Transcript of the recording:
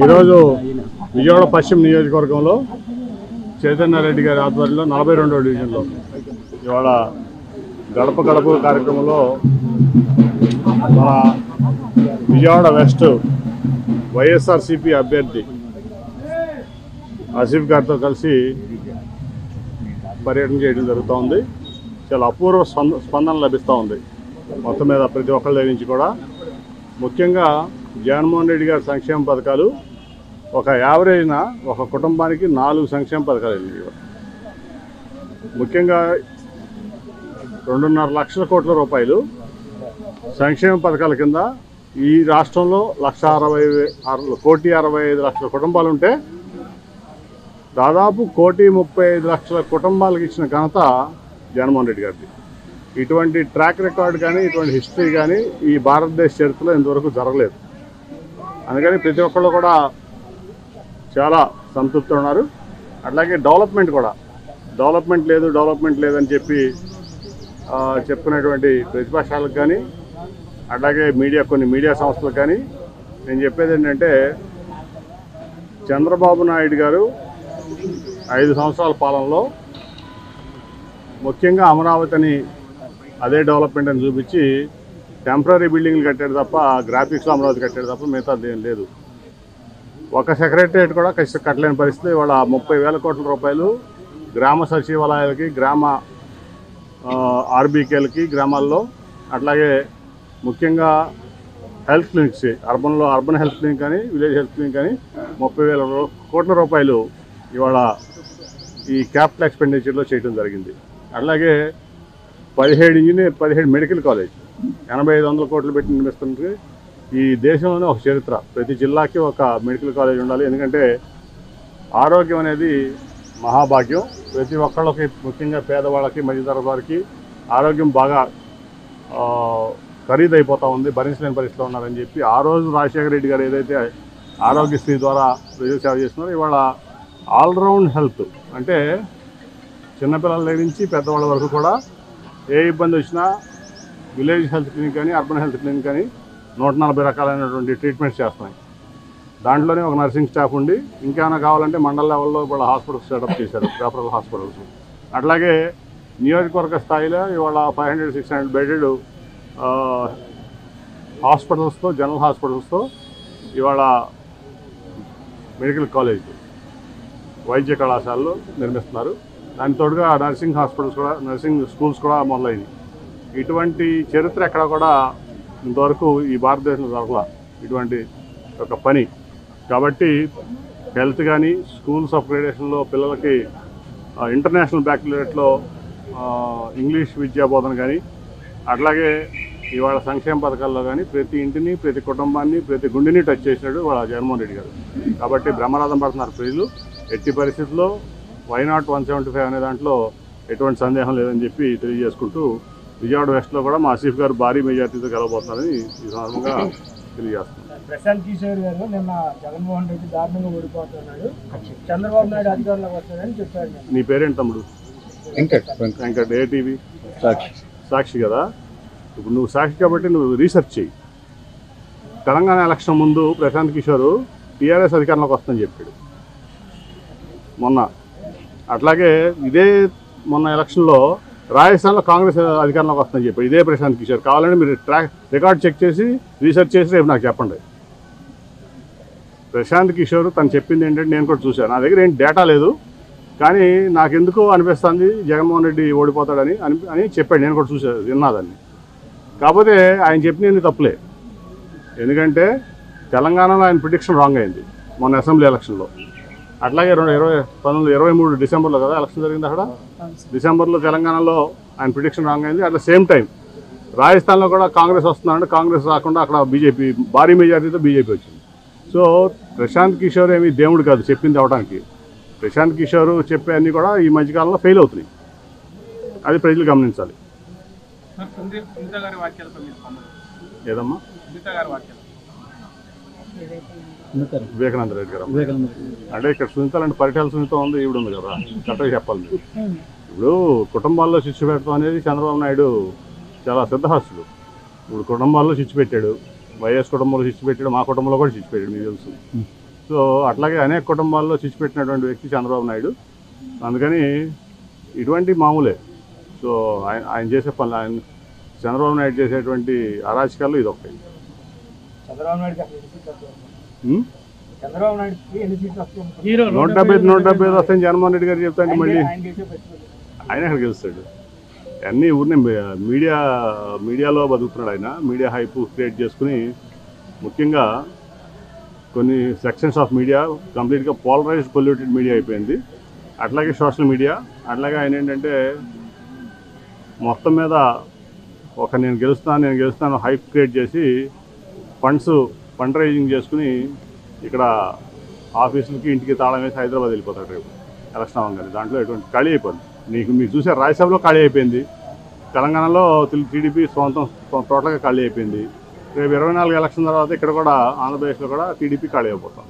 ఈరోజు విజయవాడ పశ్చిమ నియోజకవర్గంలో చైతన్యారెడ్డి గారి ఆధ్వర్యంలో 42వ డివిజన్లో ఇవాళ గడప గడప కార్యక్రమంలో మన విజయవాడ వెస్ట్ వైఎస్ఆర్సీపీ అభ్యర్థి ఆసిఫ్ గారితో కలిసి పర్యటన చేయడం జరుగుతూ ఉంది. చాలా అపూర్వ స్పందన లభిస్తూ ఉంది. మొత్తం మీద ప్రతి ఒక్కరి దగ్గర నుంచి కూడా ముఖ్యంగా జగన్మోహన్ రెడ్డి గారి సంక్షేమ పథకాలు ఒక యావరేజ్న ఒక కుటుంబానికి 4 సంక్షేమ పథకాలు వెళ్ళినాయి. ముఖ్యంగా 2.5 లక్షల కోట్ల రూపాయలు సంక్షేమ పథకాల కింద ఈ రాష్ట్రంలో 1,65,00,000 కుటుంబాలు ఉంటే దాదాపు 1,35,00,000 కుటుంబాలకు ఇచ్చిన ఘనత జగన్మోహన్ రెడ్డి గారిది. ఇటువంటి ట్రాక్ రికార్డ్ కానీ ఇటువంటి హిస్టరీ కానీ ఈ భారతదేశ చరిత్రలో ఇంతవరకు జరగలేదు. అందుకని ప్రతి ఒక్కళ్ళు కూడా చాలా సంతృప్తి ఉన్నారు. అట్లాగే డెవలప్మెంట్ లేదని చెప్పి చెప్పుకునేటువంటి ప్రతిపక్షాలకు కానీ అట్లాగే కొన్ని మీడియా సంస్థలకు కానీ నేను చెప్పేది ఏంటంటే, చంద్రబాబు నాయుడు గారు 5 సంవత్సరాల పాలనలో ముఖ్యంగా అమరావతిని అదే డెవలప్మెంట్ అని చూపించి టెంపరీ బిల్డింగ్లు కట్టాడు తప్ప, గ్రాఫిక్స్లో అమరావతి కట్టాడు తప్ప మిగతాది ఏం లేదు. ఒక సెక్రటరియట్ కూడా కట్టలేని పరిస్థితి. ఇవాళ 30,000 కోట్ల రూపాయలు గ్రామ సచివాలయాలకి, గ్రామ ఆర్బీకేలకి గ్రామాల్లో, అట్లాగే ముఖ్యంగా health clinics, urban health clinic కానీ విలేజ్ హెల్త్ క్లినిక్ కానీ 30,000 కోట్ల రూపాయలు ఇవాళ ఈ క్యాపిటల్ ఎక్స్పెండిచర్లో చేయడం జరిగింది. అట్లాగే 17 మెడికల్ కాలేజ్ 8,500 కోట్లు పెట్టి నిర్మిస్తుంది. ఈ దేశంలోనే ఒక చరిత్ర. ప్రతి జిల్లాకి ఒక మెడికల్ కాలేజ్ ఉండాలి. ఎందుకంటే ఆరోగ్యం అనేది మహాభాగ్యం. ప్రతి ఒక్కళ్ళకి, ముఖ్యంగా పేదవాళ్ళకి, మధ్యతరగతి వారికి ఆరోగ్యం బాగా ఖరీదైపోతూ ఉంది, భరించలేని పరిస్థితిలో ఉన్నారని చెప్పి ఆ రోజు రాజశేఖర రెడ్డి గారు ఏదైతే ఆరోగ్యశ్రీ ద్వారా ప్రజలు సేవ చేస్తున్నారో, ఇవాళ ఆల్రౌండ్ హెల్త్ అంటే చిన్నపిల్లల దగ్గర నుంచి పెద్దవాళ్ళ వరకు కూడా ఏ ఇబ్బంది వచ్చినా విలేజ్ హెల్త్ క్లినిక్ కానీ అర్బన్ హెల్త్ క్లినిక్ కానీ 140 రకాలైనటువంటి ట్రీట్మెంట్స్ చేస్తున్నాయి. దాంట్లోనే ఒక నర్సింగ్ స్టాఫ్ ఉండి ఇంకేమైనా కావాలంటే మండల లెవెల్లో కూడా హాస్పిటల్స్ సెటప్ చేశారు, రెఫరల్ హాస్పిటల్స్. అట్లాగే నియోజకవర్గ స్థాయిలో ఇవాళ 500-600 బెడెడ్ హాస్పిటల్స్తో, జనరల్ హాస్పిటల్స్తో ఇవాళ మెడికల్ కాలేజ్, వైద్య కళాశాలలో నిర్మిస్తున్నారు. దాని తోడుగా నర్సింగ్ స్కూల్స్ కూడా మొదలైనవి. ఇటువంటి చరిత్ర ఎక్కడ కూడా ఇంతవరకు ఈ భారతదేశంలో జరగల ఇటువంటి ఒక పని. కాబట్టి హెల్త్ కానీ, స్కూల్స్ అప్గ్రేడేషన్లో పిల్లలకి ఇంటర్నేషనల్ బ్యాక్లారెట్లో ఇంగ్లీష్ విద్యా బోధన కానీ, అట్లాగే ఇవాళ సంక్షేమ పథకాల్లో కానీ ప్రతి ఇంటిని, ప్రతి కుటుంబాన్ని, ప్రతి గుండెని టచ్ చేసినాడు వాళ్ళ జగన్మోహన్ రెడ్డి గారు. కాబట్టి బ్రహ్మరథం పడుతున్నారు ప్రజలు. ఎట్టి పరిస్థితుల్లో వై నాట్ 175 అనే దాంట్లో ఎటువంటి సందేహం లేదని చెప్పి తెలియజేసుకుంటూ, విజయవాడ వెస్ట్లో కూడా మా ఆసిఫ్ గారు భారీ మెజార్టీతో గెలవబోతున్నారని ఈ సందర్భంగా తెలియజేస్తున్నాం. ప్రశాంత్ కిషోర్ గారు నిన్న జగన్మోహన్ రెడ్డి దారుణంగా ఓడిపోతున్నాడు, చంద్రబాబు నాయుడు అధికారంలోకి వస్తాడని చెప్పారు. నీ పేరేంటి తమ్ముడు? వెంకట్. ఏ టీవీ? సాక్షి కదా. ఇప్పుడు నువ్వు సాక్షి కాబట్టి నువ్వు రీసెర్చ్ చేయి. తెలంగాణ ఎలక్షన్ ముందు ప్రశాంత్ కిషోర్ టీఆర్ఎస్ అధికారంలోకి వస్తుందని చెప్పాడు మొన్న. అట్లాగే ఇదే మొన్న ఎలక్షన్లో రాజస్థాన్లో కాంగ్రెస్ అధికారంలోకి వస్తుందని చెప్పాడు ఇదే ప్రశాంత్ కిషోర్. కావాలంటే మీరు రికార్డ్ చెక్ చేసి రీసెర్చ్ చేసి రేపు నాకు చెప్పండి. ప్రశాంత్ కిషోర్ తను చెప్పింది ఏంటంటే నేను కూడా చూశాను. నా దగ్గర ఏం డేటా లేదు, కానీ నాకెందుకో అనిపిస్తుంది జగన్మోహన్ రెడ్డి ఓడిపోతాడని అని చెప్పాడు. నేను కూడా విన్నాదాన్ని. కాకపోతే ఆయన చెప్పినవి తప్పులే. ఎందుకంటే తెలంగాణలో ఆయన ప్రిడిక్షన్ రాంగ్ అయింది మొన్న అసెంబ్లీ ఎలక్షన్లో. అట్లాగే 1923 డిసెంబర్లో కదా ఎలక్షన్ జరిగింది. అక్కడ డిసెంబర్లో తెలంగాణలో ఆయన ప్రిడిక్షన్ రాంగ్ అయింది. అట్ ద సేమ్ టైం రాజస్థాన్లో కూడా కాంగ్రెస్ వస్తున్నారంటే కాంగ్రెస్ రాకుండా అక్కడ బీజేపీ భారీ మెజార్టీతో బీజేపీ వచ్చింది. సో ప్రశాంత్ కిషోర్ ఏమీ దేవుడు కాదు చెప్పింది అవడానికి. ప్రశాంత్ కిషోర్ చెప్పే అన్నీ కూడా ఈ మధ్యకాలంలో ఫెయిల్ అవుతున్నాయి. అది ప్రజలు గమనించాలి. ఏదమ్మా? వివేకానంద రెడ్డి గారు అంటే ఇక్కడ సునీతాలంటే పరిటాల సునీత ఉంది, ఈవిడ ఉంది కదా, కరెక్ట్గా చెప్పాలి మీరు. ఇప్పుడు కుటుంబాల్లో శిక్ష పెడతాం అనేది చంద్రబాబు నాయుడు చాలా సిద్ధహస్తుడు. ఇప్పుడు కుటుంబాల్లో చిచ్చు పెట్టాడు, వైఎస్ కుటుంబంలో చిచ్చు పెట్టాడు, మా కుటుంబంలో కూడా చిచ్చు పెట్టాడు, మీకు తెలుసు. సో అట్లాగే అనేక కుటుంబాల్లో చిచ్చిపెట్టినటువంటి వ్యక్తి చంద్రబాబు నాయుడు. అందుకని ఇటువంటి మామూలే. సో ఆయన చేసే పనులు, ఆయన చంద్రబాబు నాయుడు చేసేటువంటి అరాచకాలు ఇది ఒకటి. చంద్రబాబు నాయుడు చంద్రబాబు నాయుడుకి ఎన్ని సీట్లు వస్తాయి? 175 వస్తాయని జగన్మోహన్ రెడ్డి గారు చెప్తాండి. మళ్ళీ ఆయన చేసే పరిస్థితి ఆయన ఎక్కడ గెలుస్తాడు? అన్నీ ఊరిని మీడియాలో బతుకుతున్నాడు ఆయన. మీడియా హైప్ క్రియేట్ చేసుకుని, ముఖ్యంగా కొన్ని సెక్షన్స్ ఆఫ్ మీడియా కంప్లీట్గా పోలరైజ్డ్ పొల్యూటెడ్ మీడియా అయిపోయింది. అట్లాగే సోషల్ మీడియా, అట్లాగే ఆయన ఏంటంటే మొత్తం మీద నేను గెలుస్తాను హైప్ క్రియేట్ చేసి ఫండ్ రైజింగ్ చేసుకుని ఇక్కడ ఆఫీసులకి ఇంటికి తాళం వేసి హైదరాబాద్ వెళ్ళిపోతాడు రేపు ఎలక్షన్ అవ్వగానే. దాంట్లో ఎటువంటి ఖాళీ అయిపోయింది. మీరు చూసారు, రాజ్యసభలో ఖాళీ అయిపోయింది, తెలంగాణలో టీడీపీ టోటల్గా ఖాళీ అయిపోయింది. రేపు 24 ఎలక్షన్ తర్వాత ఇక్కడ కూడా ఆంధ్రప్రదేశ్లో కూడా టీడీపీ ఖాళీ అయిపోతాం.